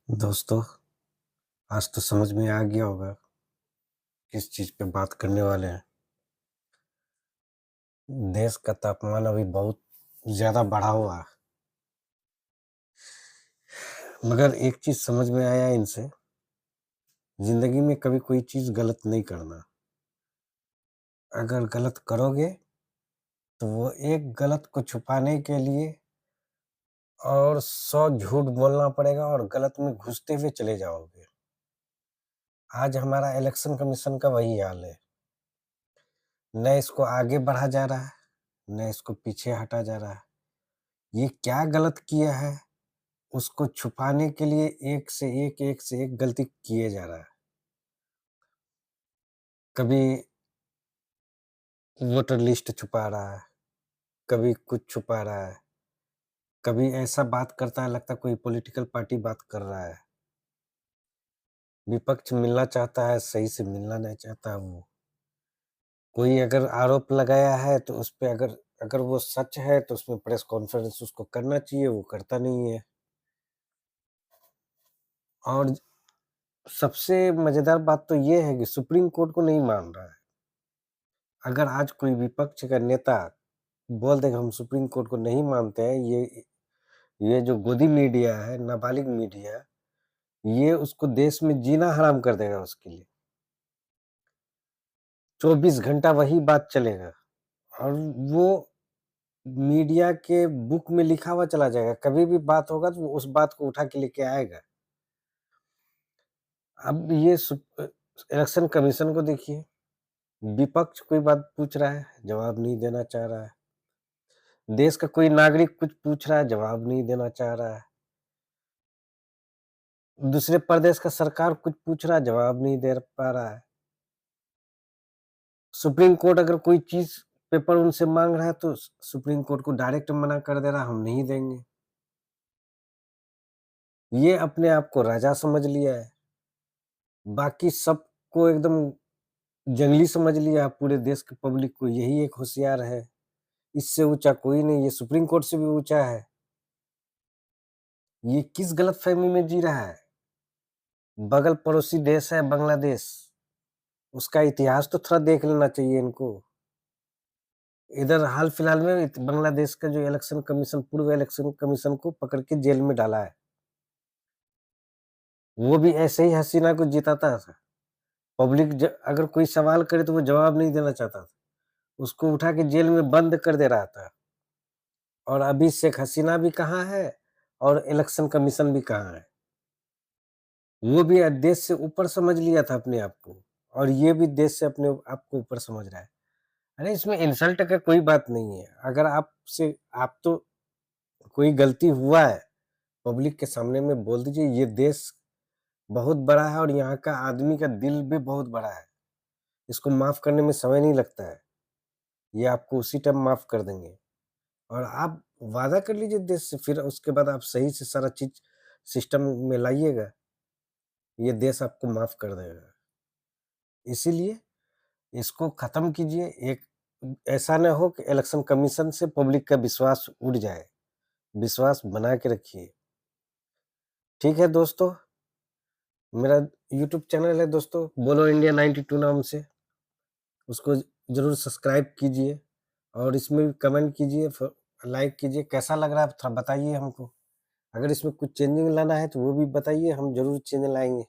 दोस्तों, आज तो समझ में आ गया होगा किस चीज़ पे बात करने वाले हैं। देश का तापमान अभी बहुत ज़्यादा बढ़ा हुआ है, मगर एक चीज़ समझ में आया इनसे, ज़िंदगी में कभी कोई चीज़ गलत नहीं करना। अगर गलत करोगे, तो वो एक गलत को छुपाने के लिए और 100 झूठ बोलना पड़ेगा और गलत में घुसते हुए चले जाओगे। आज हमारा इलेक्शन कमीशन का वही हाल है। न इसको आगे बढ़ा जा रहा है, न इसको पीछे हटा जा रहा है। ये क्या गलत किया है, उसको छुपाने के लिए एक से एक गलती किए जा रहा है। कभी वोटर लिस्ट छुपा रहा है, कभी कुछ छुपा रहा है, कभी ऐसा बात करता है लगता है कोई पॉलिटिकल पार्टी बात कर रहा है। विपक्ष मिलना चाहता है, सही से मिलना नहीं चाहता वो। कोई अगर आरोप लगाया है तो उसपे अगर अगर वो सच है तो उसमें प्रेस कॉन्फ्रेंस उसको करना चाहिए, वो करता नहीं है। और सबसे मज़ेदार बात तो ये है कि सुप्रीम कोर्ट को नहीं मान रहा है। अगर आज कोई विपक्ष का नेता बोल देगा हम सुप्रीम कोर्ट को नहीं मानते हैं, ये जो गोदी मीडिया है, नाबालिग मीडिया, ये उसको देश में जीना हराम कर देगा उसके लिए। 24 घंटा वही बात चलेगा और वो मीडिया के बुक में लिखा हुआ चला जाएगा। कभी भी बात होगा तो वो उस बात को उठा के लेके आएगा। अब ये इलेक्शन कमीशन को देखिए, विपक्ष कोई बात पूछ रहा है, जवाब नहीं देना चाह रहा है। देश का कोई नागरिक कुछ पूछ रहा है, जवाब नहीं देना चाह रहा है। दूसरे प्रदेश का सरकार कुछ पूछ रहा है, जवाब नहीं दे पा रहा है। सुप्रीम कोर्ट अगर कोई चीज़ पेपर उनसे माँग रहा है तो सुप्रीम कोर्ट को डायरेक्ट मना कर दे रहा है, हम नहीं देंगे। ये अपने आप को राजा समझ लिया है। बाकी सबको एकदम जंगली समझ लिया है, पूरे देश के पब्लिक को यही एक होशियार है। इससे ऊँचा कोई नहीं, ये सुप्रीम कोर्ट से भी ऊँचा है। ये किस गलतफ़हमी में जी रहा है? बगल पड़ोसी देश है बांग्लादेश, उसका इतिहास तो थोड़ा देख लेना चाहिए इनको। इधर हाल-फिलहाल में बांग्लादेश का जो इलेक्शन कमीशन पूर्व इलेक्शन कमीशन को पकड़ के जेल में डाला है। वो भी ऐसे ही हसीना को जिताता था। पब्लिक अगर कोई सवाल करे तो वो जवाब नहीं देना चाहता था। उसको उठा के जेल में बंद कर दे रहा था। और अभी शेख हसीना भी कहाँ है और इलेक्शन कमीशन भी कहाँ है। वो भी देश से ऊपर समझ लिया था अपने आप को और ये भी देश से अपने आप को ऊपर समझ रहा है। अरे इसमें इंसल्ट का कोई बात नहीं है। अगर आपसे आप तो कोई गलती हुआ है, पब्लिक के सामने में बोल दीजिए ये देश बहुत बड़ा है और यहाँ का आदमी का दिल भी बहुत बड़ा है। इसको माफ़ करने में समय नहीं लगता है। ये आपको उसी टाइम माफ़ कर देंगे और आप वादा कर लीजिए देश से फिर उसके बाद आप सही से सारा चीज़ सिस्टम में लाइएगा, ये देश आपको माफ़ कर देगा। इसीलिए इसको ख़त्म कीजिए। एक ऐसा ना हो कि इलेक्शन कमीशन से पब्लिक का विश्वास उड़ जाए। विश्वास बना के रखिए। ठीक है दोस्तों, मेरा यूट्यूब चैनल है दोस्तों, बोलो इंडिया 92 नाम से। उसको ज़रूर सब्सक्राइब कीजिए और इसमें भी कमेंट कीजिए, लाइक कीजिए। कैसा लग रहा है थोड़ा बताइए हमको। अगर इसमें कुछ चेंजिंग लाना है तो वो भी बताइए, हम ज़रूर चेंज लाएँगे।